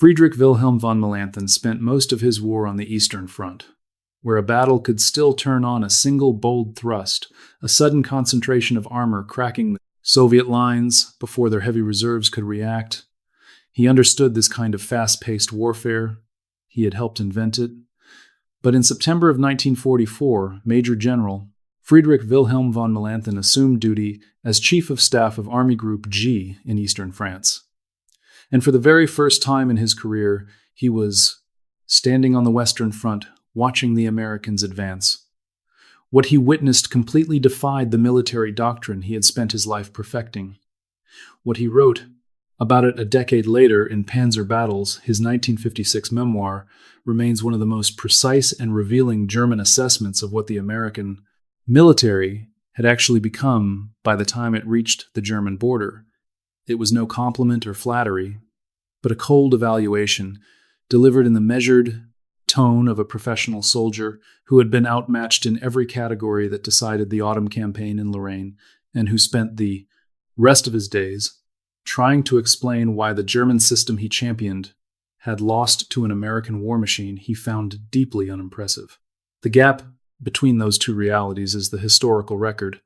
Friedrich Wilhelm von Mellenthin spent most of his war on the Eastern Front, where a battle could still turn on a single bold thrust, a sudden concentration of armor cracking the Soviet lines before their heavy reserves could react. He understood this kind of fast-paced warfare. He had helped invent it. But in September of 1944, Major General Friedrich Wilhelm von Mellenthin assumed duty as Chief of Staff of Army Group G in eastern France. And for the very first time in his career, he was standing on the Western Front, watching the Americans advance. What he witnessed completely defied the military doctrine he had spent his life perfecting. What he wrote about it a decade later in Panzer Battles, his 1956 memoir, remains one of the most precise and revealing German assessments of what the American military had actually become by the time it reached the German border. It was no compliment or flattery, but a cold evaluation delivered in the measured tone of a professional soldier who had been outmatched in every category that decided the autumn campaign in Lorraine, and who spent the rest of his days trying to explain why the German system he championed had lost to an American war machine he found deeply unimpressive. The gap between those two realities is the historical record,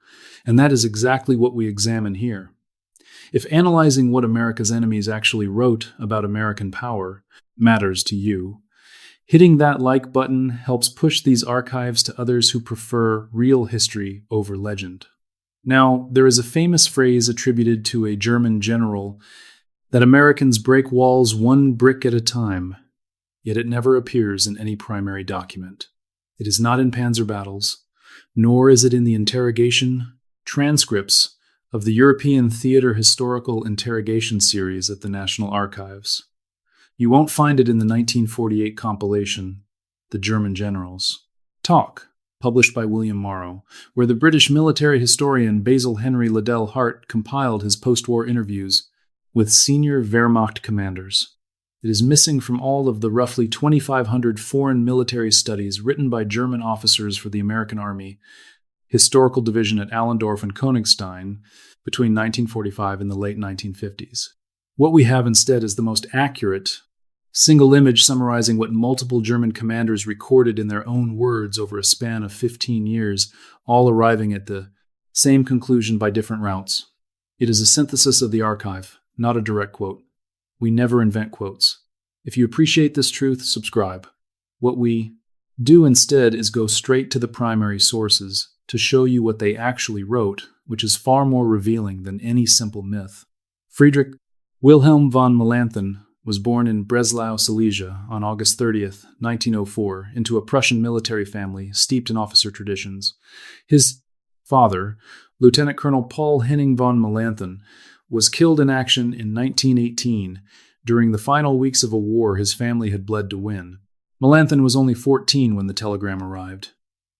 and that is exactly what we examine here. If analyzing what America's enemies actually wrote about American power matters to you, hitting that like button helps push these archives to others who prefer real history over legend. Now, there is a famous phrase attributed to a German general that Americans break walls one brick at a time, yet it never appears in any primary document. It is not in Panzer Battles, nor is it in the interrogation transcripts of the European Theater Historical Interrogation Series at the National Archives. You won't find it in the 1948 compilation, The German Generals. Talk, published by William Morrow, where the British military historian Basil Henry Liddell Hart compiled his post-war interviews with senior Wehrmacht commanders. It is missing from all of the roughly 2,500 foreign military studies written by German officers for the American Army Historical Division at Allendorf and Königstein between 1945 and the late 1950s. What we have instead is the most accurate single image summarizing what multiple German commanders recorded in their own words over a span of 15 years, all arriving at the same conclusion by different routes. It is a synthesis of the archive, not a direct quote. We never invent quotes. If you appreciate this truth, subscribe. What we do instead is go straight to the primary sources to show you what they actually wrote, which is far more revealing than any simple myth. Friedrich Wilhelm von Mellenthin was born in Breslau, Silesia, on August 30th, 1904, into a Prussian military family steeped in officer traditions. His father, Lieutenant Colonel Paul Henning von Mellenthin, was killed in action in 1918 during the final weeks of a war his family had bled to win. Mellenthin was only 14 when the telegram arrived.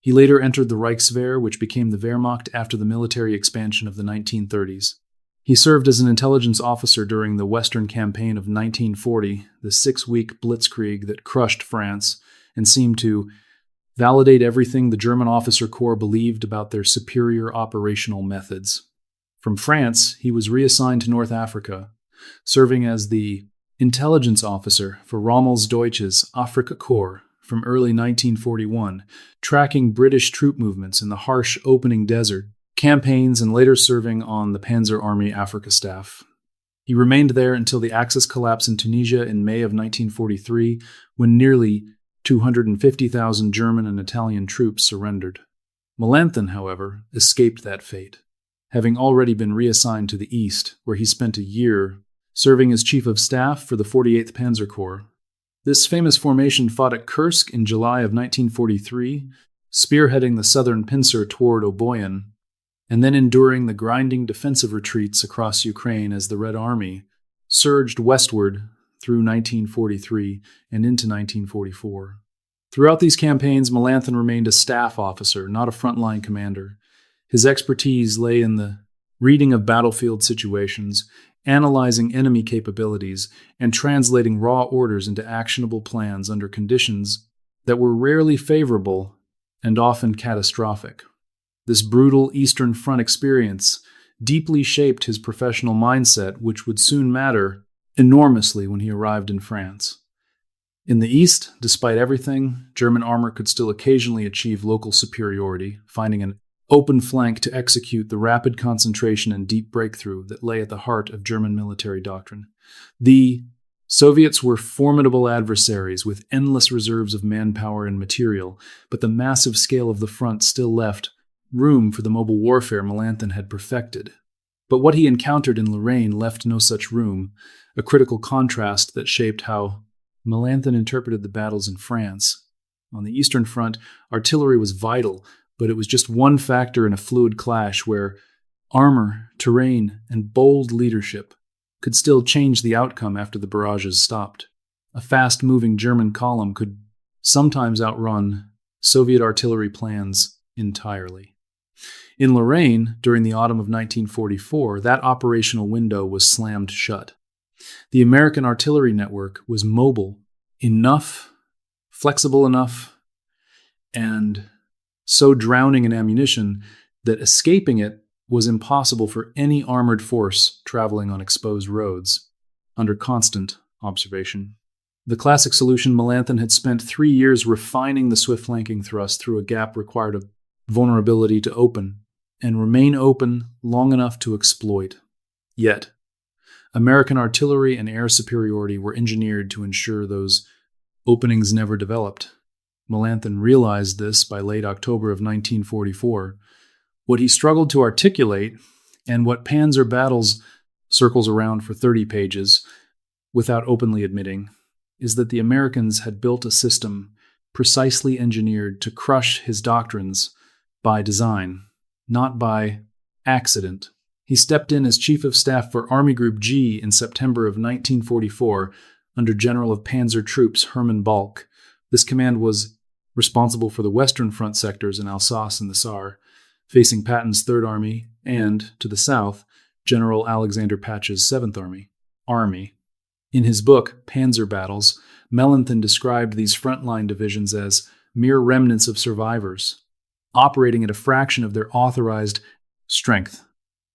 He later entered the Reichswehr, which became the Wehrmacht after the military expansion of the 1930s. He served as an intelligence officer during the Western Campaign of 1940, the 6-week blitzkrieg that crushed France and seemed to validate everything the German officer corps believed about their superior operational methods. From France, he was reassigned to North Africa, serving as the intelligence officer for Rommel's Deutsches Arracourt from early 1941, tracking British troop movements in the harsh opening desert campaigns and later serving on the Panzer Army Africa staff. He remained there until the Axis collapse in Tunisia in May of 1943, when nearly 250,000 German and Italian troops surrendered. Mellenthin, however, escaped that fate, having already been reassigned to the east, where he spent a year serving as Chief of Staff for the 48th Panzer Corps. This famous formation fought at Kursk in July of 1943, spearheading the southern pincer toward Oboyan, and then enduring the grinding defensive retreats across Ukraine as the Red Army surged westward through 1943 and into 1944. Throughout these campaigns, Mellenthin remained a staff officer, not a frontline commander. His expertise lay in the reading of battlefield situations, analyzing enemy capabilities, and translating raw orders into actionable plans under conditions that were rarely favorable and often catastrophic. This brutal Eastern Front experience deeply shaped his professional mindset, which would soon matter enormously when he arrived in France. In the east, despite everything, German armor could still occasionally achieve local superiority, finding an open flank to execute the rapid concentration and deep breakthrough that lay at the heart of German military doctrine. The Soviets were formidable adversaries with endless reserves of manpower and material, but the massive scale of the front still left room for the mobile warfare Mellenthin had perfected. But what he encountered in Lorraine left no such room, a critical contrast that shaped how Mellenthin interpreted the battles in France. On the Eastern Front, artillery was vital, but it was just one factor in a fluid clash where armor, terrain, and bold leadership could still change the outcome after the barrages stopped. A fast-moving German column could sometimes outrun Soviet artillery plans entirely. In Lorraine, during the autumn of 1944, that operational window was slammed shut. The American artillery network was mobile enough, flexible enough, and so drowning in ammunition that escaping it was impossible for any armored force traveling on exposed roads, under constant observation. The classic solution, Mellenthin had spent 3 years refining the swift flanking thrust through a gap required of vulnerability to open, and remain open long enough to exploit. Yet, American artillery and air superiority were engineered to ensure those openings never developed. Mellenthin realized this by late October of 1944. What he struggled to articulate, and what Panzer Battles circles around for 30 pages without openly admitting, is that the Americans had built a system precisely engineered to crush his doctrines by design, not by accident. He stepped in as Chief of Staff for Army Group G in September of 1944 under General of Panzer Troops Hermann Bulge. This command was responsible for the Western Front sectors in Alsace and the Saar, facing Patton's Third Army and, to the south, General Alexander Patch's Seventh Army. In his book, Panzer Battles, Mellenthin described these frontline divisions as mere remnants of survivors, operating at a fraction of their authorized strength.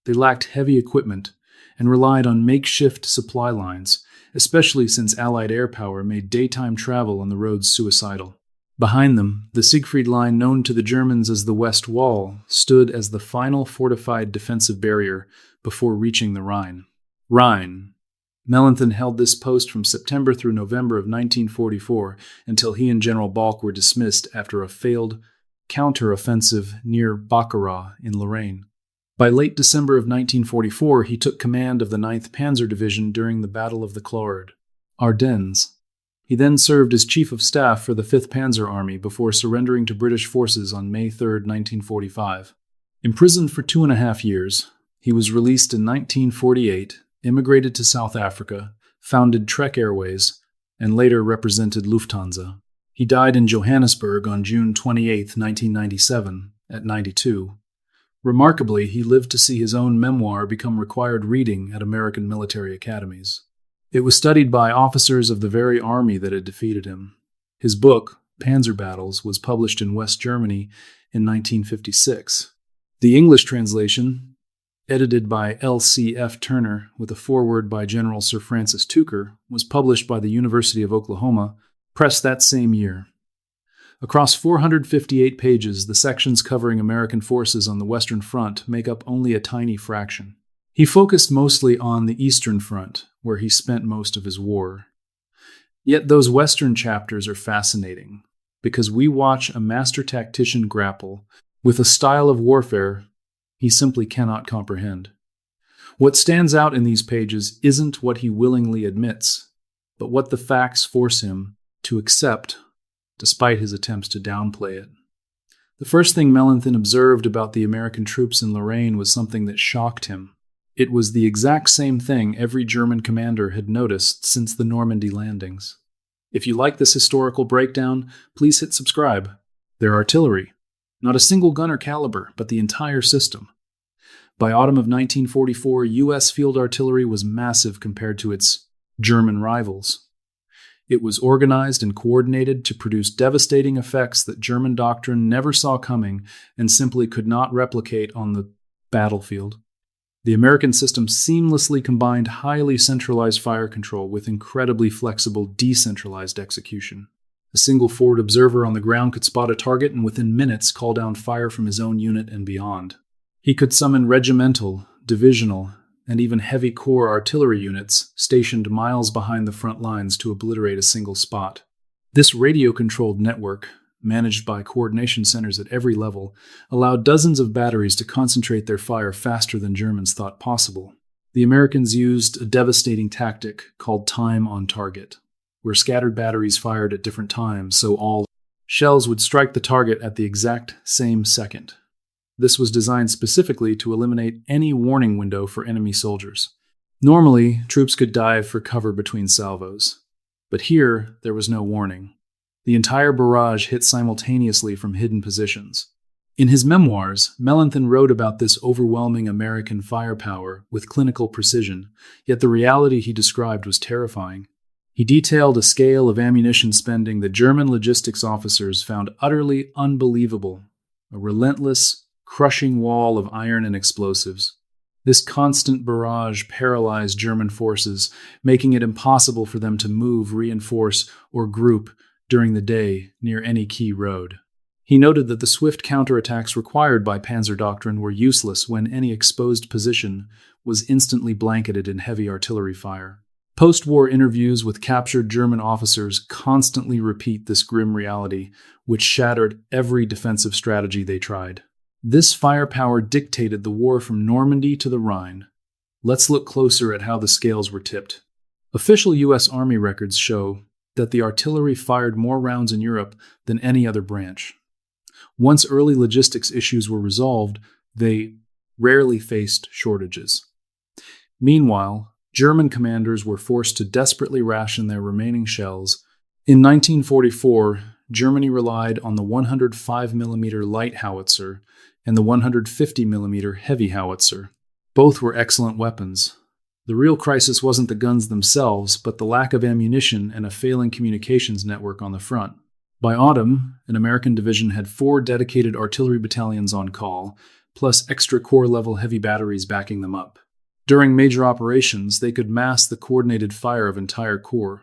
They lacked heavy equipment and relied on makeshift supply lines, especially since Allied air power made daytime travel on the roads suicidal. Behind them, the Siegfried Line, known to the Germans as the West Wall, stood as the final fortified defensive barrier before reaching the Rhine. Mellenthin held this post from September through November of 1944 until he and General Bulge were dismissed after a failed counter-offensive near Baccarat in Lorraine. By late December of 1944, he took command of the 9th Panzer Division during the Battle of the Ardennes. He then served as Chief of Staff for the 5th Panzer Army before surrendering to British forces on May 3, 1945. Imprisoned for 2.5 years, he was released in 1948, immigrated to South Africa, founded Trek Airways, and later represented Lufthansa. He died in Johannesburg on June 28, 1997, at 92. Remarkably, he lived to see his own memoir become required reading at American military academies. It was studied by officers of the very army that had defeated him. His book, Panzer Battles, was published in West Germany in 1956. The English translation, edited by L.C.F. Turner with a foreword by General Sir Francis Tucker, was published by the University of Oklahoma, press that same year. Across 458 pages, the sections covering American forces on the Western Front make up only a tiny fraction. He focused mostly on the Eastern Front, where he spent most of his war. Yet those Western chapters are fascinating, because we watch a master tactician grapple with a style of warfare he simply cannot comprehend. What stands out in these pages isn't what he willingly admits, but what the facts force him to accept, despite his attempts to downplay it. The first thing Mellenthin observed about the American troops in Lorraine was something that shocked him. It was the exact same thing every German commander had noticed since the Normandy landings. If you like this historical breakdown, please hit subscribe. Their artillery. Not a single gun or caliber, but the entire system. By autumn of 1944, U.S. field artillery was massive compared to its German rivals. It was organized and coordinated to produce devastating effects that German doctrine never saw coming and simply could not replicate on the battlefield. The American system seamlessly combined highly centralized fire control with incredibly flexible decentralized execution. A single forward observer on the ground could spot a target and within minutes call down fire from his own unit and beyond. He could summon regimental, divisional, and even heavy corps artillery units stationed miles behind the front lines to obliterate a single spot. This radio-controlled network, managed by coordination centers at every level, allowed dozens of batteries to concentrate their fire faster than Germans thought possible. The Americans used a devastating tactic called time on target, where scattered batteries fired at different times, so all shells would strike the target at the exact same second. This was designed specifically to eliminate any warning window for enemy soldiers. Normally, troops could dive for cover between salvos, but here there was no warning. The entire barrage hit simultaneously from hidden positions. In his memoirs, Mellenthin wrote about this overwhelming American firepower with clinical precision, yet the reality he described was terrifying. He detailed a scale of ammunition spending that German logistics officers found utterly unbelievable, a relentless, crushing wall of iron and explosives. This constant barrage paralyzed German forces, making it impossible for them to move, reinforce, or group during the day near any key road. He noted that the swift counterattacks required by Panzer doctrine were useless when any exposed position was instantly blanketed in heavy artillery fire. Post-war interviews with captured German officers constantly repeat this grim reality, which shattered every defensive strategy they tried. This firepower dictated the war from Normandy to the Rhine. Let's look closer at how the scales were tipped. Official U.S. Army records show that the artillery fired more rounds in Europe than any other branch. Once early logistics issues were resolved, they rarely faced shortages. Meanwhile, German commanders were forced to desperately ration their remaining shells. In 1944, Germany relied on the 105mm light howitzer and the 150mm heavy howitzer. Both were excellent weapons. The real crisis wasn't the guns themselves, but the lack of ammunition and a failing communications network on the front. By autumn, an American division had 4 dedicated artillery battalions on call, plus extra corps-level heavy batteries backing them up. During major operations, they could mask the coordinated fire of entire corps.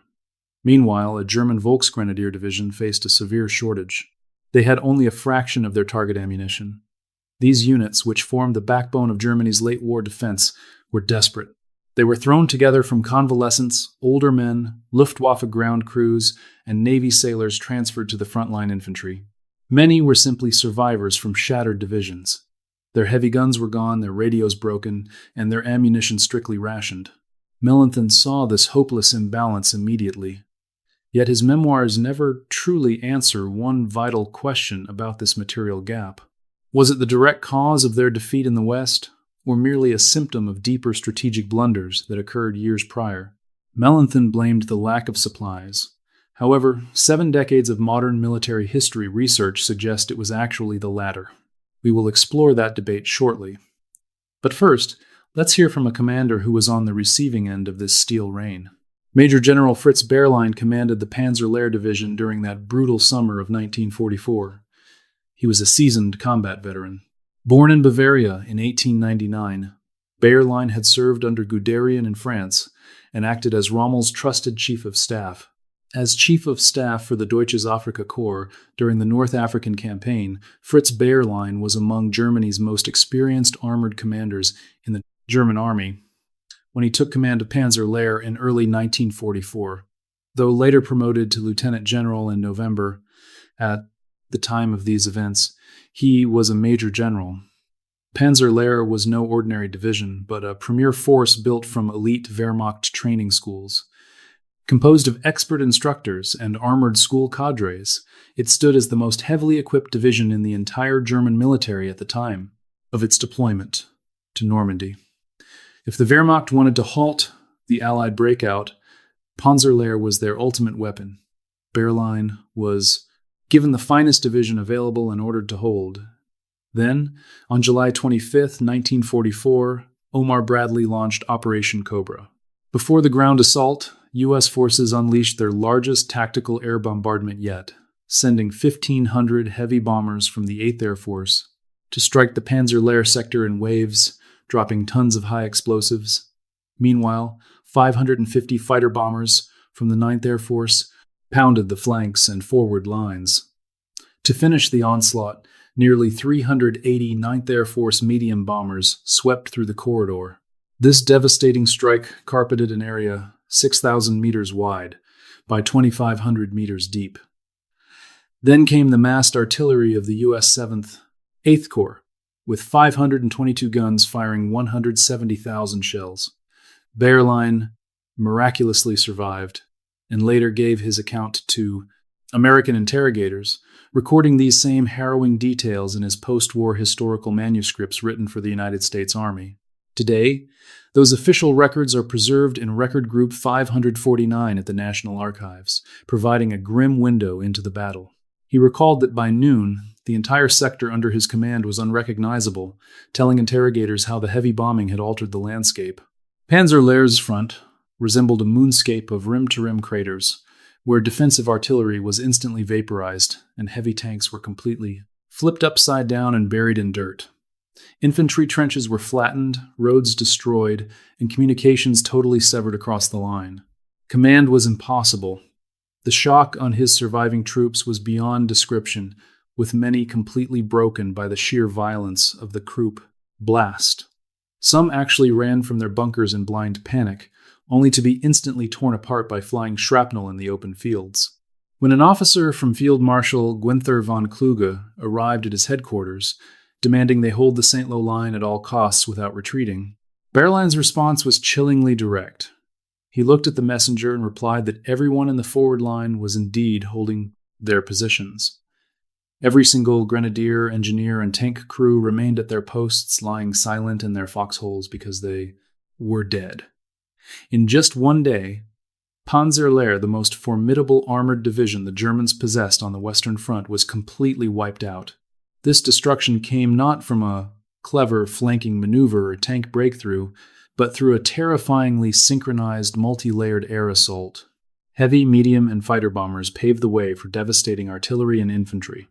Meanwhile, a German Volksgrenadier division faced a severe shortage. They had only a fraction of their target ammunition. These units, which formed the backbone of Germany's late war defense, were desperate. They were thrown together from convalescents, older men, Luftwaffe ground crews, and Navy sailors transferred to the frontline infantry. Many were simply survivors from shattered divisions. Their heavy guns were gone, their radios broken, and their ammunition strictly rationed. Mellenthin saw this hopeless imbalance immediately. Yet his memoirs never truly answer one vital question about this material gap. Was it the direct cause of their defeat in the West, or merely a symptom of deeper strategic blunders that occurred years prior? Mellenthin blamed the lack of supplies. However, 7 decades of modern military history research suggest it was actually the latter. We will explore that debate shortly. But first, let's hear from a commander who was on the receiving end of this steel rain. Major General Fritz Bayerlein commanded the Panzer Lehr Division during that brutal summer of 1944. He was a seasoned combat veteran. Born in Bavaria in 1899, Bayerlein had served under Guderian in France and acted as Rommel's trusted chief of staff. As chief of staff for the Deutsches Afrika Korps during the North African campaign, Fritz Bayerlein was among Germany's most experienced armored commanders in the German army when he took command of Panzer Lehr in early 1944. Though later promoted to lieutenant general in November, at the time of these events, he was a major general. Panzer Lehr was no ordinary division, but a premier force built from elite Wehrmacht training schools. Composed of expert instructors and armored school cadres, it stood as the most heavily equipped division in the entire German military at the time of its deployment to Normandy. If the Wehrmacht wanted to halt the Allied breakout, Panzer Lehr was their ultimate weapon. Bayerlein was given the finest division available and ordered to hold. Then, on July 25, 1944, Omar Bradley launched Operation Cobra. Before the ground assault, U.S. forces unleashed their largest tactical air bombardment yet, sending 1,500 heavy bombers from the 8th Air Force to strike the Panzer Lehr sector in waves, dropping tons of high explosives. Meanwhile, 550 fighter bombers from the 9th Air Force pounded the flanks and forward lines. To finish the onslaught, nearly 380 9th Air Force medium bombers swept through the corridor. This devastating strike carpeted an area 6,000 meters wide by 2,500 meters deep. Then came the massed artillery of the U.S. 7th, 8th Corps, with 522 guns firing 170,000 shells. Bayerlein miraculously survived and later gave his account to American interrogators, recording these same harrowing details in his post-war historical manuscripts written for the United States Army. Today, those official records are preserved in Record Group 549 at the National Archives, providing a grim window into the battle. He recalled that by noon, the entire sector under his command was unrecognizable, telling interrogators how the heavy bombing had altered the landscape. Panzer Lehr's front resembled a moonscape of rim-to-rim craters, where defensive artillery was instantly vaporized and heavy tanks were completely flipped upside down and buried in dirt. Infantry trenches were flattened, roads destroyed, and communications totally severed across the line. Command was impossible. The shock on his surviving troops was beyond description, with many completely broken by the sheer violence of the Krupp blast. Some actually ran from their bunkers in blind panic, only to be instantly torn apart by flying shrapnel in the open fields. When an officer from Field Marshal Günther von Kluge arrived at his headquarters, demanding they hold the St. Lo line at all costs without retreating, Bayerlein's response was chillingly direct. He looked at the messenger and replied that everyone in the forward line was indeed holding their positions. Every single grenadier, engineer, and tank crew remained at their posts, lying silent in their foxholes because they were dead. In just one day, Panzer Lehr, the most formidable armored division the Germans possessed on the Western Front, was completely wiped out. This destruction came not from a clever flanking maneuver or tank breakthrough, but through a terrifyingly synchronized, multi-layered air assault. Heavy, medium, and fighter bombers paved the way for devastating artillery and infantry.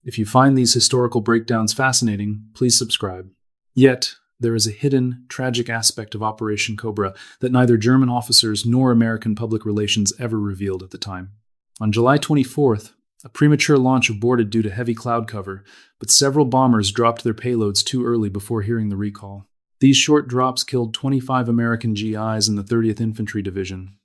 If you find these historical breakdowns fascinating, please subscribe. Yet, there is a hidden, tragic aspect of Operation Cobra that neither German officers nor American public relations ever revealed at the time. On July 24th, a premature launch aborted due to heavy cloud cover, but several bombers dropped their payloads too early before hearing the recall. These short drops killed 25 American GIs in the 30th Infantry Division.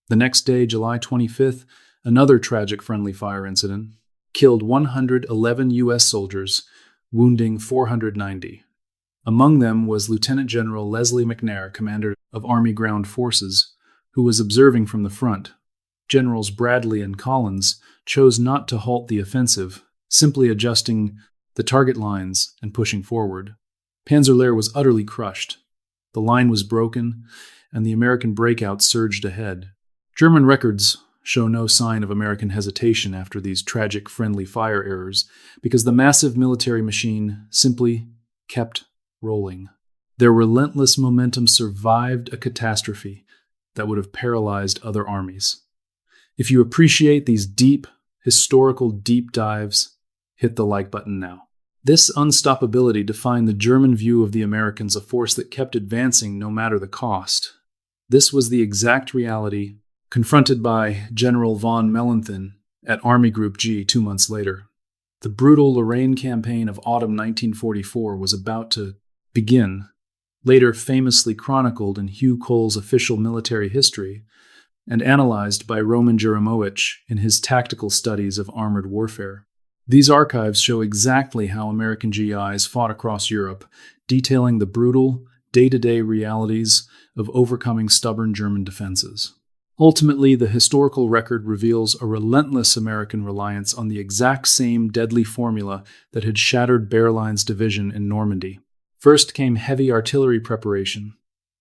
The next day, July 25th, another tragic friendly fire incident killed 111 U.S. soldiers, wounding 490. Among them was Lieutenant General Leslie McNair, commander of Army Ground Forces, who was observing from the front. Generals Bradley and Collins chose not to halt the offensive, simply adjusting the target lines and pushing forward. Panzer Lehr was utterly crushed. The line was broken, and the American breakout surged ahead. German records show no sign of American hesitation after these tragic friendly fire errors, because the massive military machine simply kept rolling. Their relentless momentum survived a catastrophe that would have paralyzed other armies. If you appreciate these deep, historical deep dives, hit the like button now. This unstoppability defined the German view of the Americans, a force that kept advancing no matter the cost. This was the exact reality confronted by General von Mellenthin at Army Group G 2 months later. The brutal Lorraine campaign of autumn 1944 was about to begin, later famously chronicled in Hugh Cole's official military history and analyzed by Roman Jeremowicz in his tactical studies of armored warfare. These archives show exactly how American GIs fought across Europe, detailing the brutal, day-to-day realities of overcoming stubborn German defenses. Ultimately, the historical record reveals a relentless American reliance on the exact same deadly formula that had shattered Bayerlein's division in Normandy. First came heavy artillery preparation,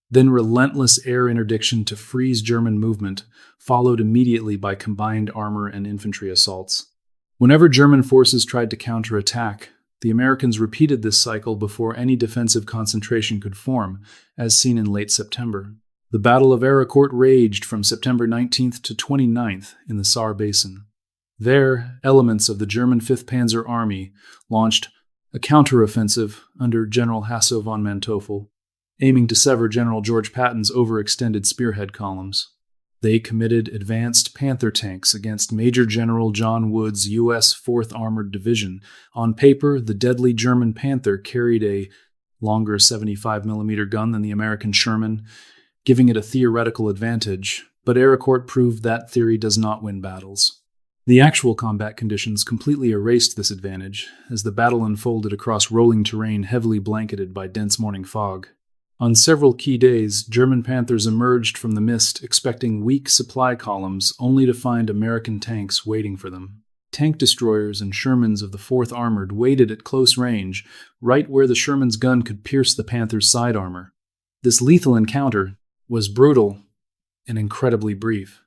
then relentless air interdiction to freeze German movement, followed immediately by combined armor and infantry assaults. Whenever German forces tried to counterattack, the Americans repeated this cycle before any defensive concentration could form, as seen in late September. The Battle of Arracourt raged from September 19th to 29th in the Saar Basin. There, elements of the German 5th Panzer Army launched a counteroffensive under General Hasso von Manteuffel. aiming to sever General George Patton's overextended spearhead columns. They committed advanced Panther tanks against Major General John Wood's U.S. 4th Armored Division. On paper, the deadly German Panther carried a longer 75mm gun than the American Sherman, giving it a theoretical advantage, but Arracourt proved that theory does not win battles. The actual combat conditions completely erased this advantage, as the battle unfolded across rolling terrain heavily blanketed by dense morning fog. On several key days, German Panthers emerged from the mist expecting weak supply columns, only to find American tanks waiting for them. Tank destroyers and Shermans of the 4th Armored waited at close range, right where the Sherman's gun could pierce the Panther's side armor. This lethal encounter was brutal and incredibly brief.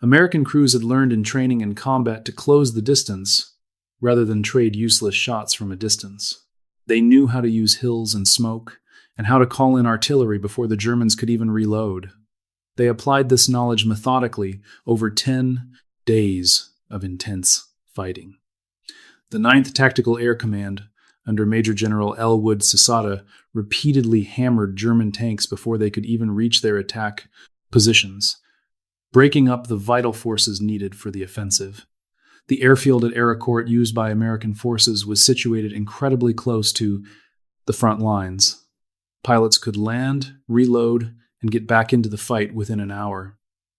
American crews had learned in training and combat to close the distance rather than trade useless shots from a distance. They knew how to use hills and smoke, and how to call in artillery before the Germans could even reload. They applied this knowledge methodically over 10 days of intense fighting. The 9th Tactical Air Command, under Major General Elwood Sisada, repeatedly hammered German tanks before they could even reach their attack positions, breaking up the vital forces needed for the offensive. The airfield at Arracourt used by American forces was situated incredibly close to the front lines. Pilots could land, reload, and get back into the fight within an hour.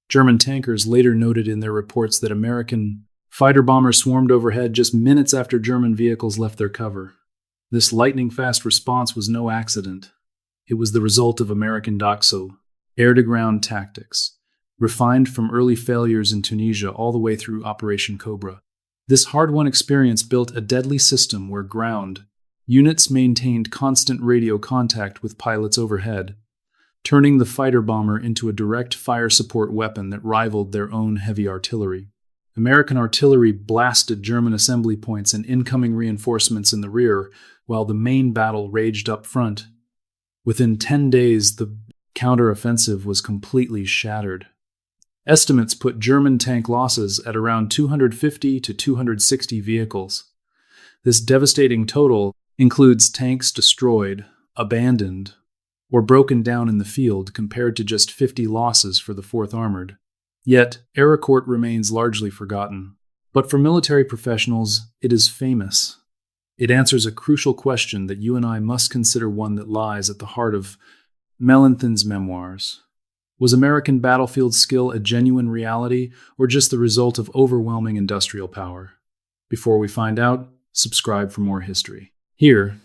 German tankers later noted in their reports that American fighter bombers swarmed overhead just minutes after German vehicles left their cover. This lightning-fast response was no accident. It was the result of American DOCSO, air-to-ground tactics, refined from early failures in Tunisia all the way through Operation Cobra. This hard-won experience built a deadly system where ground units maintained constant radio contact with pilots overhead, turning the fighter bomber into a direct fire support weapon that rivaled their own heavy artillery. American artillery blasted German assembly points and incoming reinforcements in the rear, while the main battle raged up front. Within 10 days, the counteroffensive was completely shattered. Estimates put German tank losses at around 250 to 260 vehicles. This devastating total includes tanks destroyed, abandoned, or broken down in the field compared to just 50 losses for the 4th Armored. Yet, Arracourt remains largely forgotten. But for military professionals, it is famous. It answers a crucial question that you and I must consider, one that lies at the heart of Mellenthin's memoirs. Was American battlefield skill a genuine reality, or just the result of overwhelming industrial power? Before we find out, subscribe for more history. Here,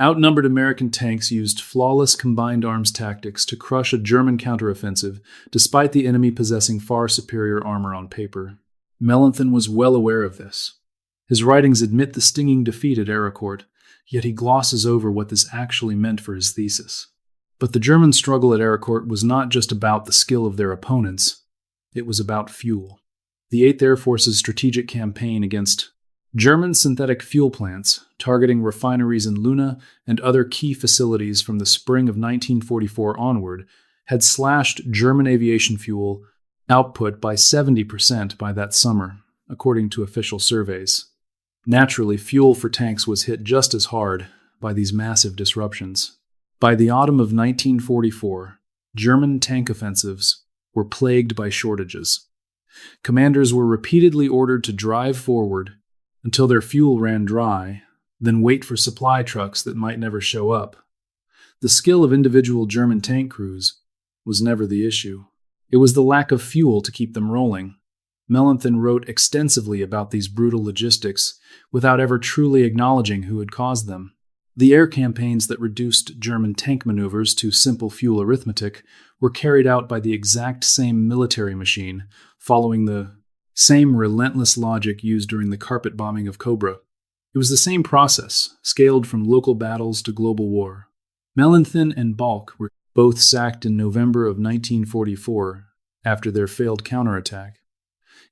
outnumbered American tanks used flawless combined arms tactics to crush a German counteroffensive, despite the enemy possessing far superior armor on paper. Mellenthin was well aware of this. His writings admit the stinging defeat at Arracourt, yet he glosses over what this actually meant for his thesis. But the German struggle at Arracourt was not just about the skill of their opponents, it was about fuel. The 8th Air Force's strategic campaign against German synthetic fuel plants, targeting refineries in Luna and other key facilities from the spring of 1944 onward, had slashed German aviation fuel output by 70% by that summer, according to official surveys. Naturally, fuel for tanks was hit just as hard by these massive disruptions. By the autumn of 1944, German tank offensives were plagued by shortages. Commanders were repeatedly ordered to drive forward until their fuel ran dry, then wait for supply trucks that might never show up. The skill of individual German tank crews was never the issue. It was the lack of fuel to keep them rolling. Mellenthin wrote extensively about these brutal logistics without ever truly acknowledging who had caused them. The air campaigns that reduced German tank maneuvers to simple fuel arithmetic were carried out by the exact same military machine, following the same relentless logic used during the carpet bombing of Cobra. It was the same process, scaled from local battles to global war. Mellenthin and Bulge were both sacked in November of 1944 after their failed counterattack.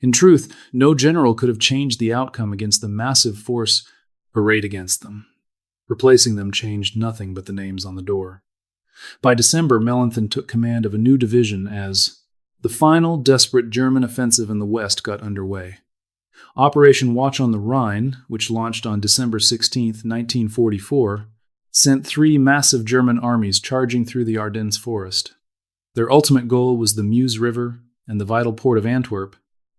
In truth, no general could have changed the outcome against the massive force arrayed against them. Replacing them changed nothing but the names on the door. By December, Mellenthin took command of a new division as the final desperate German offensive in the West got underway. Operation Watch on the Rhine, which launched on December 16, 1944, sent three massive German armies charging through the Ardennes forest. Their ultimate goal was the Meuse River and the vital port of Antwerp,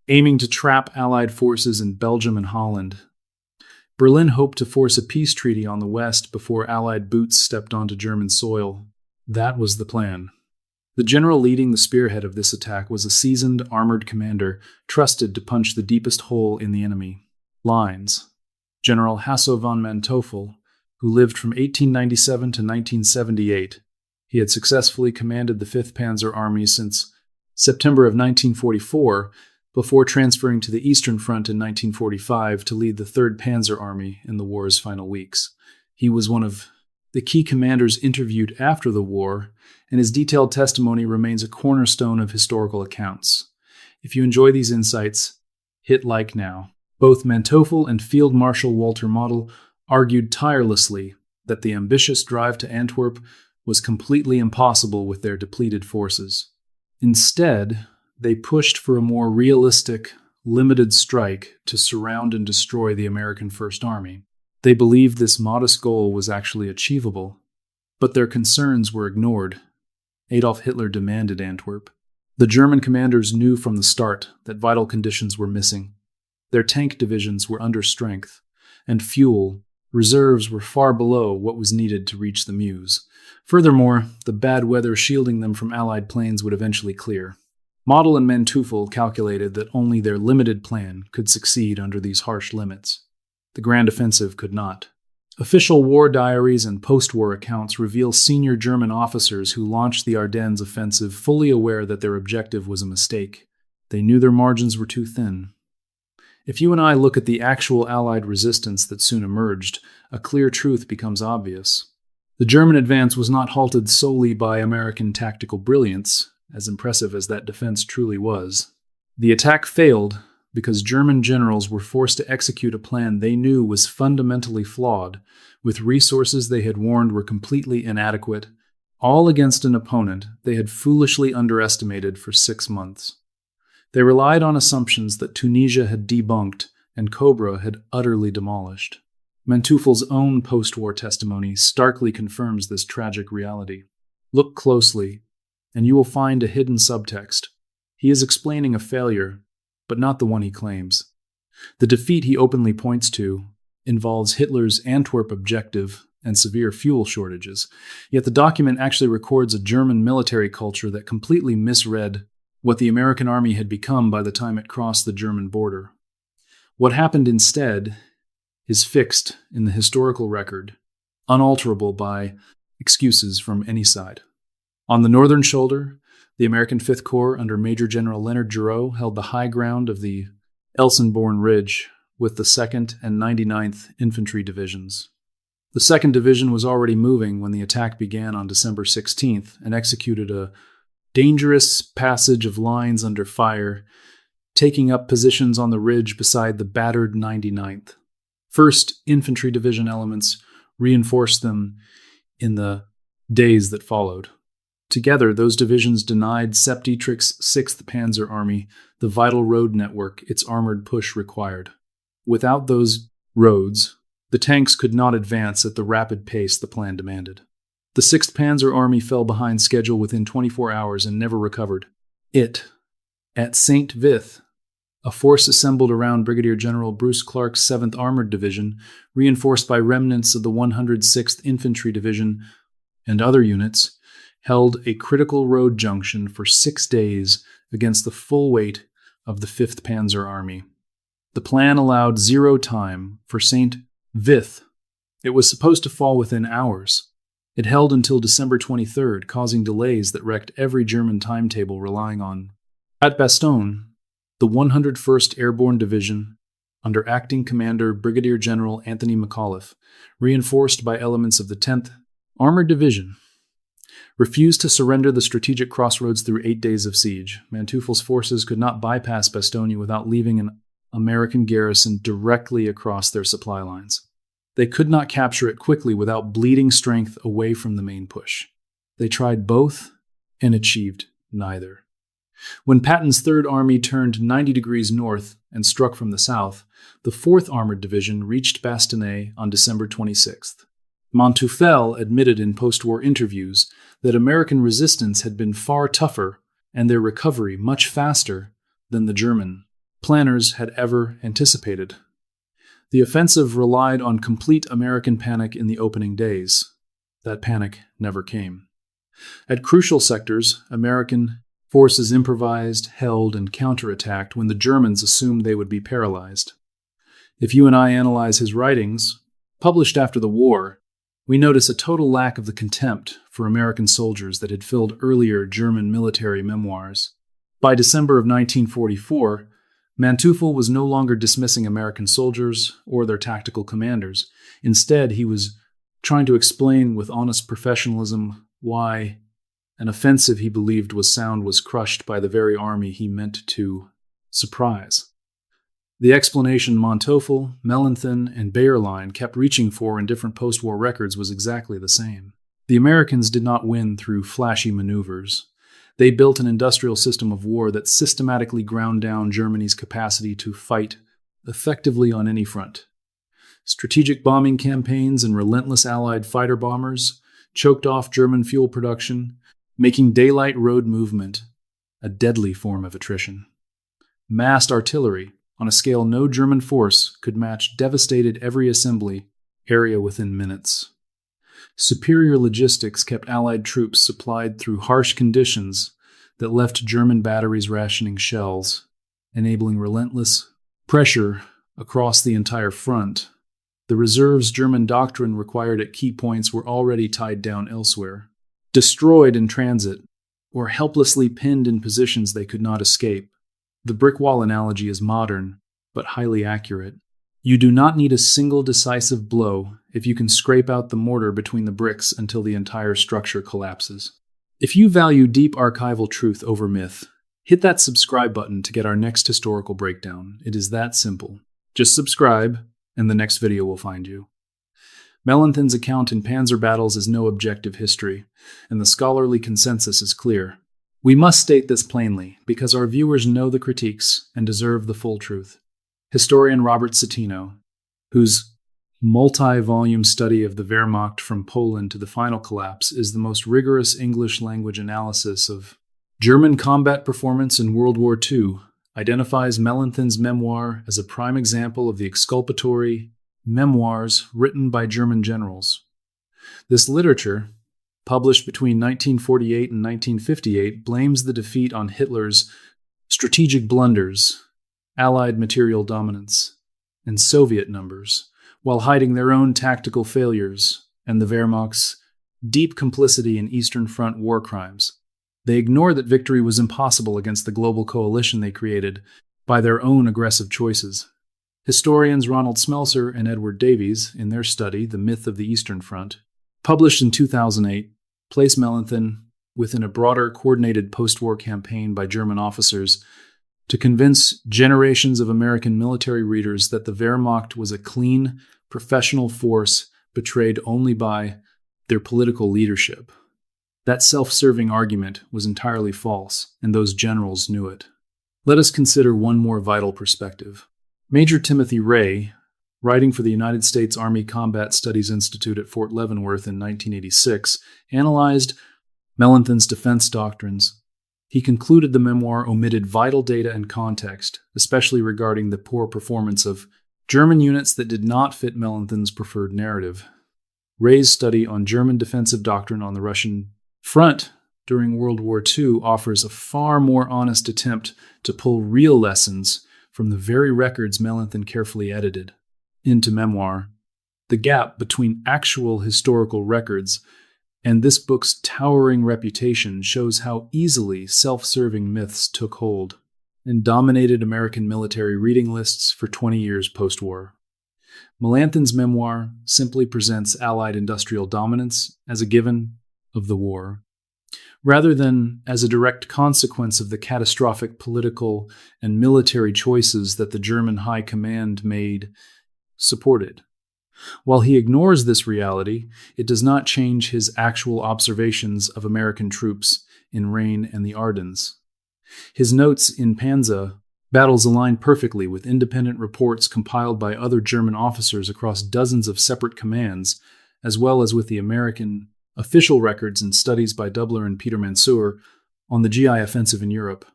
aiming to trap Allied forces in Belgium and Holland. Berlin hoped to force a peace treaty on the west before Allied boots stepped onto German soil. That was the plan. The general leading the spearhead of this attack was a seasoned, armored commander trusted to punch the deepest hole in the enemy lines. General Hasso von Manteuffel, who lived from 1897 to 1978. He had successfully commanded the 5th Panzer Army since September of 1944, before transferring to the Eastern Front in 1945 to lead the 3rd Panzer Army in the war's final weeks. He was one of the key commanders interviewed after the war, and his detailed testimony remains a cornerstone of historical accounts. If you enjoy these insights, hit like now. Both Manteuffel and Field Marshal Walter Model argued tirelessly that the ambitious drive to Antwerp was completely impossible with their depleted forces. Instead, they pushed for a more realistic, limited strike to surround and destroy the American First Army. They believed this modest goal was actually achievable, but their concerns were ignored. Adolf Hitler demanded Antwerp. The German commanders knew from the start that vital conditions were missing. Their tank divisions were under strength, and fuel reserves were far below what was needed to reach the Meuse. Furthermore, the bad weather shielding them from Allied planes would eventually clear. Model and Manteuffel calculated that only their limited plan could succeed under these harsh limits. The Grand Offensive could not. Official war diaries and post-war accounts reveal senior German officers who launched the Ardennes offensive fully aware that their objective was a mistake. They knew their margins were too thin. If you and I look at the actual Allied resistance that soon emerged, a clear truth becomes obvious. The German advance was not halted solely by American tactical brilliance, as impressive as that defense truly was. The attack failed because German generals were forced to execute a plan they knew was fundamentally flawed, with resources they had warned were completely inadequate, all against an opponent they had foolishly underestimated for 6 months. They relied on assumptions that Tunisia had debunked and Cobra had utterly demolished. Manteuffel's own post-war testimony starkly confirms this tragic reality. Look closely, and you will find a hidden subtext. He is explaining a failure, but not the one he claims. The defeat he openly points to involves Hitler's Antwerp objective and severe fuel shortages, yet the document actually records a German military culture that completely misread what the American army had become by the time it crossed the German border. What happened instead is fixed in the historical record, unalterable by excuses from any side. On the northern shoulder, the American Fifth Corps under Major General Leonard Giraud held the high ground of the Elsenborn Ridge with the 2nd and 99th Infantry Divisions. The 2nd Division was already moving when the attack began on December 16th and executed a dangerous passage of lines under fire, taking up positions on the ridge beside the battered 99th. 1st Infantry Division elements reinforced them in the days that followed. Together, those divisions denied Sepp Dietrich's 6th Panzer Army the vital road network its armored push required. Without those roads, the tanks could not advance at the rapid pace the plan demanded. The 6th Panzer Army fell behind schedule within 24 hours and never recovered. At St. Vith, a force assembled around Brigadier General Bruce Clark's 7th Armored Division, reinforced by remnants of the 106th Infantry Division and other units, held a critical road junction for 6 days against the full weight of the 5th Panzer Army. The plan allowed zero time for St. Vith. It was supposed to fall within hours. It held until December 23rd, causing delays that wrecked every German timetable relying on. At Bastogne, the 101st Airborne Division, under acting commander Brigadier General Anthony McAuliffe, reinforced by elements of the 10th Armored Division, refused to surrender the strategic crossroads through 8 days of siege. Manteuffel's forces could not bypass Bastogne without leaving an American garrison directly across their supply lines. They could not capture it quickly without bleeding strength away from the main push. They tried both and achieved neither. When Patton's 3rd Army turned 90 degrees north and struck from the south, the 4th Armored Division reached Bastogne on December 26th. Manteuffel admitted in post-war interviews that American resistance had been far tougher and their recovery much faster than the German planners had ever anticipated. The offensive relied on complete American panic in the opening days. That panic never came. At crucial sectors, American forces improvised, held, and counterattacked when the Germans assumed they would be paralyzed. If you and I analyze his writings, published after the war, we notice a total lack of the contempt for American soldiers that had filled earlier German military memoirs. By December of 1944, Manteuffel was no longer dismissing American soldiers or their tactical commanders. Instead, he was trying to explain with honest professionalism why an offensive he believed was sound was crushed by the very army he meant to surprise. The explanation Manteuffel, Mellenthin, and Bayerlein kept reaching for in different post-war records was exactly the same. The Americans did not win through flashy maneuvers. They built an industrial system of war that systematically ground down Germany's capacity to fight effectively on any front. Strategic bombing campaigns and relentless Allied fighter bombers choked off German fuel production, making daylight road movement a deadly form of attrition. Massed artillery, on a scale no German force could match, devastated every assembly area within minutes. Superior logistics kept Allied troops supplied through harsh conditions that left German batteries rationing shells, enabling relentless pressure across the entire front. The reserves German doctrine required at key points were already tied down elsewhere, destroyed in transit, or helplessly pinned in positions they could not escape. The brick wall analogy is modern, but highly accurate. You do not need a single decisive blow if you can scrape out the mortar between the bricks until the entire structure collapses. If you value deep archival truth over myth, hit that subscribe button to get our next historical breakdown. It is that simple. Just subscribe, and the next video will find you. Mellenthin's account in Panzer battles is no objective history, and the scholarly consensus is clear. We must state this plainly, because our viewers know the critiques and deserve the full truth. Historian Robert Citino, whose multi-volume study of the Wehrmacht from Poland to the final collapse is the most rigorous English-language analysis of German combat performance in World War II, identifies Mellenthin's memoir as a prime example of the exculpatory memoirs written by German generals. This literature, published between 1948 and 1958, blames the defeat on Hitler's strategic blunders, Allied material dominance, and Soviet numbers, while hiding their own tactical failures and the Wehrmacht's deep complicity in Eastern Front war crimes. They ignore that victory was impossible against the global coalition they created by their own aggressive choices. Historians Ronald Smelser and Edward Davies, in their study, The Myth of the Eastern Front, published in 2008, place Mellenthin within a broader coordinated post-war campaign by German officers to convince generations of American military readers that the Wehrmacht was a clean, professional force betrayed only by their political leadership. That self-serving argument was entirely false, and those generals knew it. Let us consider one more vital perspective. Major Timothy Ray, writing for the United States Army Combat Studies Institute at Fort Leavenworth in 1986, analyzed Mellenthin's defense doctrines. He concluded the memoir omitted vital data and context, especially regarding the poor performance of German units that did not fit Mellenthin's preferred narrative. Ray's study on German defensive doctrine on the Russian front during World War II offers a far more honest attempt to pull real lessons from the very records Mellenthin carefully edited into memoir. The gap between actual historical records and this book's towering reputation shows how easily self-serving myths took hold and dominated American military reading lists for 20 years post-war. Mellenthin's memoir simply presents Allied industrial dominance as a given of the war, rather than as a direct consequence of the catastrophic political and military choices that the German high command supported. While he ignores this reality, it does not change his actual observations of American troops in Lorraine and the Ardennes. His notes in Panzer battles align perfectly with independent reports compiled by other German officers across dozens of separate commands as well as with the American official records and studies by Doubler and Peter Mansour on the GI offensive in Europe,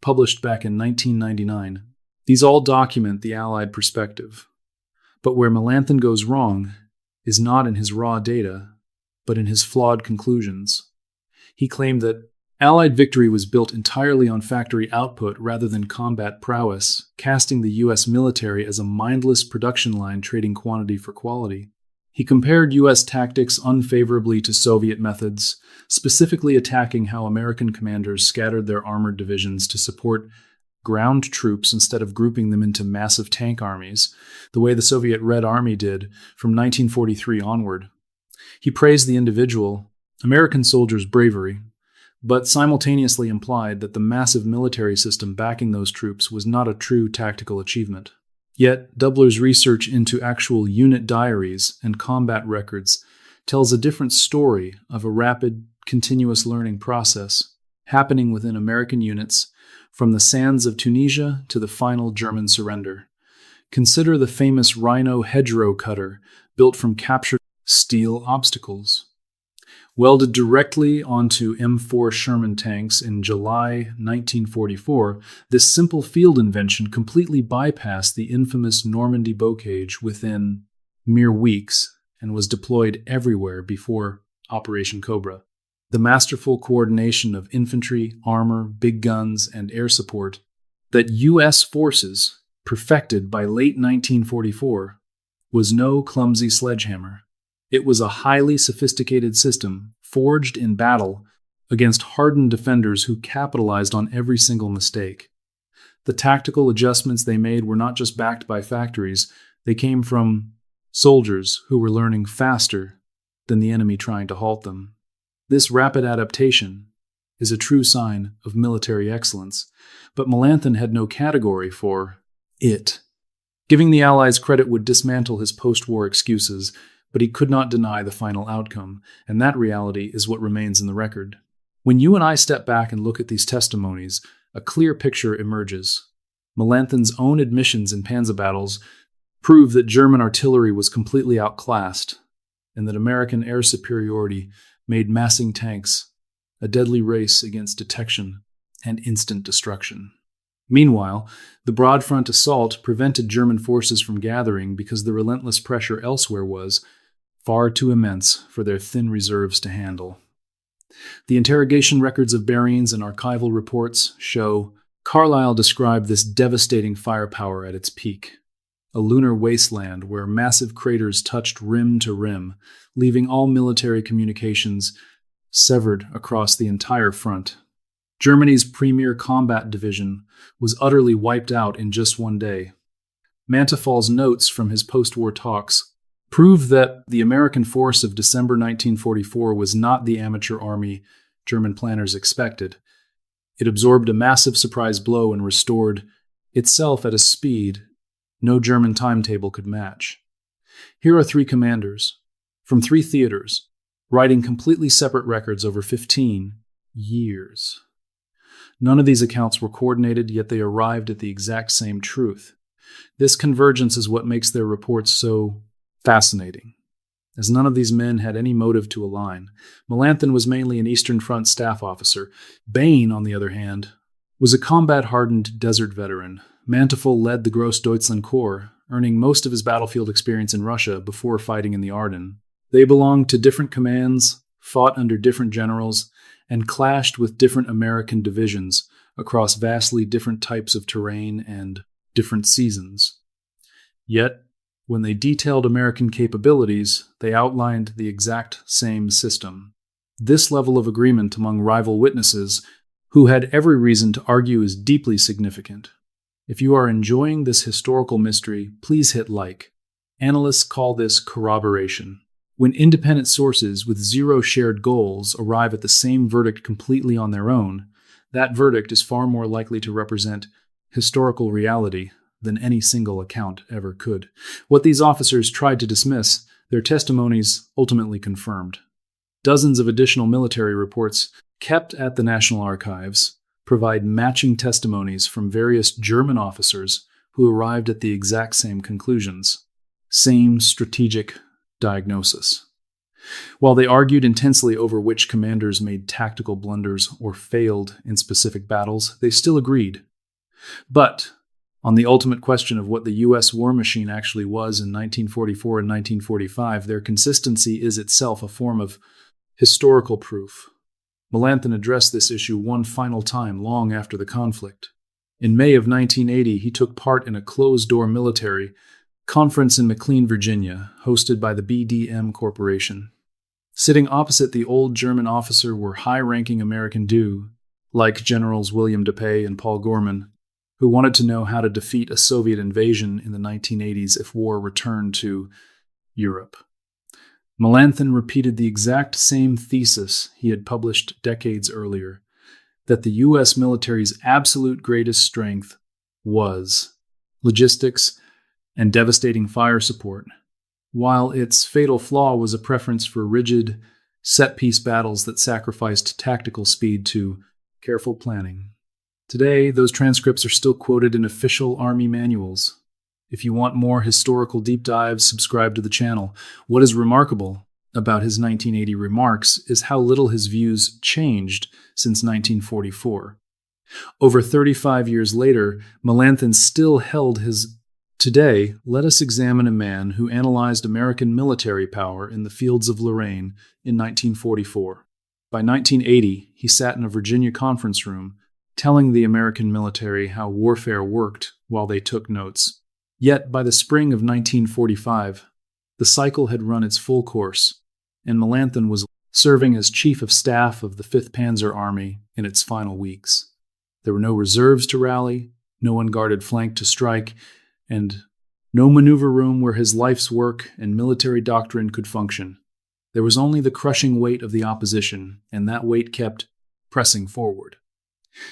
published back in 1999. These all document the Allied perspective. But where Mellenthin goes wrong is not in his raw data, but in his flawed conclusions. He claimed that Allied victory was built entirely on factory output rather than combat prowess, casting the U.S. military as a mindless production line trading quantity for quality. He compared U.S. tactics unfavorably to Soviet methods, specifically attacking how American commanders scattered their armored divisions to support ground troops instead of grouping them into massive tank armies, the way the Soviet Red Army did from 1943 onward. He praised the individual, American soldiers' bravery, but simultaneously implied that the massive military system backing those troops was not a true tactical achievement. Yet, Doubler's research into actual unit diaries and combat records tells a different story of a rapid, continuous learning process happening within American units from the sands of Tunisia to the final German surrender. Consider the famous Rhino hedgerow cutter built from captured steel obstacles. Welded directly onto M4 Sherman tanks in July 1944, this simple field invention completely bypassed the infamous Normandy bocage within mere weeks and was deployed everywhere before Operation Cobra. The masterful coordination of infantry, armor, big guns, and air support that U.S. forces perfected by late 1944 was no clumsy sledgehammer. It was a highly sophisticated system forged in battle against hardened defenders who capitalized on every single mistake. The tactical adjustments they made were not just backed by factories, they came from soldiers who were learning faster than the enemy trying to halt them. This rapid adaptation is a true sign of military excellence, but Mellenthin had no category for it. Giving the Allies credit would dismantle his post-war excuses, but he could not deny the final outcome, and that reality is what remains in the record. When you and I step back and look at these testimonies, a clear picture emerges. Mellenthin's own admissions in Panzer battles prove that German artillery was completely outclassed, and that American air superiority made massing tanks a deadly race against detection and instant destruction. Meanwhile, the broad front assault prevented German forces from gathering because the relentless pressure elsewhere was far too immense for their thin reserves to handle. The interrogation records of Behrens and archival reports show Carlyle described this devastating firepower at its peak, a lunar wasteland where massive craters touched rim to rim, leaving all military communications severed across the entire front. Germany's premier combat division was utterly wiped out in just one day. Manteuffel's notes from his post-war talks prove that the American force of December 1944 was not the amateur army German planners expected. It absorbed a massive surprise blow and restored itself at a speed no German timetable could match. Here are three commanders, from three theaters, writing completely separate records over 15 years. None of these accounts were coordinated, yet they arrived at the exact same truth. This convergence is what makes their reports so fascinating, as none of these men had any motive to align. Mellenthin was mainly an Eastern Front staff officer. Bain, on the other hand, was a combat-hardened desert veteran. Manteuffel led the Grossdeutschland Corps, earning most of his battlefield experience in Russia before fighting in the Ardennes. They belonged to different commands, fought under different generals, and clashed with different American divisions across vastly different types of terrain and different seasons. Yet, when they detailed American capabilities, they outlined the exact same system. This level of agreement among rival witnesses, who had every reason to argue, is deeply significant. If you are enjoying this historical mystery, please hit like. Analysts call this corroboration. When independent sources with zero shared goals arrive at the same verdict completely on their own, that verdict is far more likely to represent historical reality than any single account ever could. What these officers tried to dismiss, their testimonies ultimately confirmed. Dozens of additional military reports kept at the National Archives provide matching testimonies from various German officers who arrived at the exact same conclusions. Same strategic diagnosis. While they argued intensely over which commanders made tactical blunders or failed in specific battles, they still agreed. But on the ultimate question of what the U.S. war machine actually was in 1944 and 1945, their consistency is itself a form of historical proof. Mellenthin addressed this issue one final time long after the conflict. In May of 1980, he took part in a closed-door military conference in McLean, Virginia, hosted by the BDM Corporation. Sitting opposite the old German officer were high-ranking American like Generals William DePay and Paul Gorman, who wanted to know how to defeat a Soviet invasion in the 1980s if war returned to Europe. Mellenthin repeated the exact same thesis he had published decades earlier, that the U.S. military's absolute greatest strength was logistics and devastating fire support, while its fatal flaw was a preference for rigid, set-piece battles that sacrificed tactical speed to careful planning. Today, those transcripts are still quoted in official Army manuals. If you want more historical deep dives, subscribe to the channel. What is remarkable about his 1980 remarks is how little his views changed since 1944. Over 35 years later, Mellenthin still held his. Today, let us examine a man who analyzed American military power in the fields of Lorraine in 1944. By 1980, he sat in a Virginia conference room, telling the American military how warfare worked while they took notes. Yet, by the spring of 1945, the cycle had run its full course, and Mellenthin was serving as Chief of Staff of the 5th Panzer Army in its final weeks. There were no reserves to rally, no unguarded flank to strike, and no maneuver room where his life's work and military doctrine could function. There was only the crushing weight of the opposition, and that weight kept pressing forward.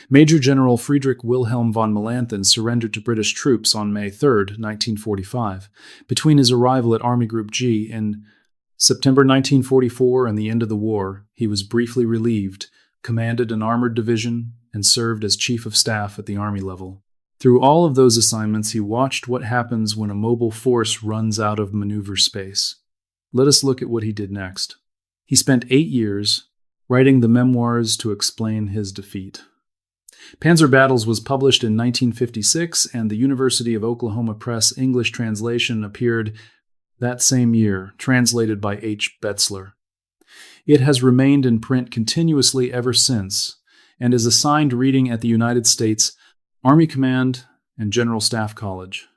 Major General Friedrich Wilhelm von Mellenthin surrendered to British troops on May 3, 1945. Between his arrival at Army Group G in September 1944 and the end of the war, he was briefly relieved, commanded an armored division, and served as Chief of Staff at the Army level. Through all of those assignments, he watched what happens when a mobile force runs out of maneuver space. Let us look at what he did next. He spent 8 years writing the memoirs to explain his defeat. Panzer Battles was published in 1956, and the University of Oklahoma Press English translation appeared that same year, translated by H. Betzler. It has remained in print continuously ever since, and is assigned reading at the United States Army Command and General Staff College.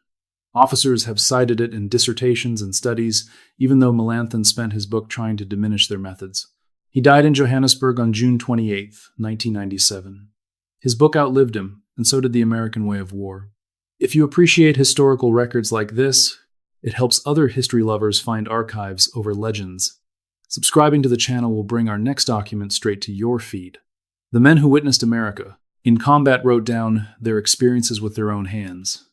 Officers have cited it in dissertations and studies, even though Mellenthin spent his book trying to diminish their methods. He died in Johannesburg on June 28, 1997. His book outlived him, and so did the American way of war. If you appreciate historical records like this, it helps other history lovers find archives over legends. Subscribing to the channel will bring our next document straight to your feed. The men who witnessed America in combat wrote down their experiences with their own hands.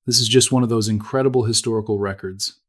This is just one of those incredible historical records.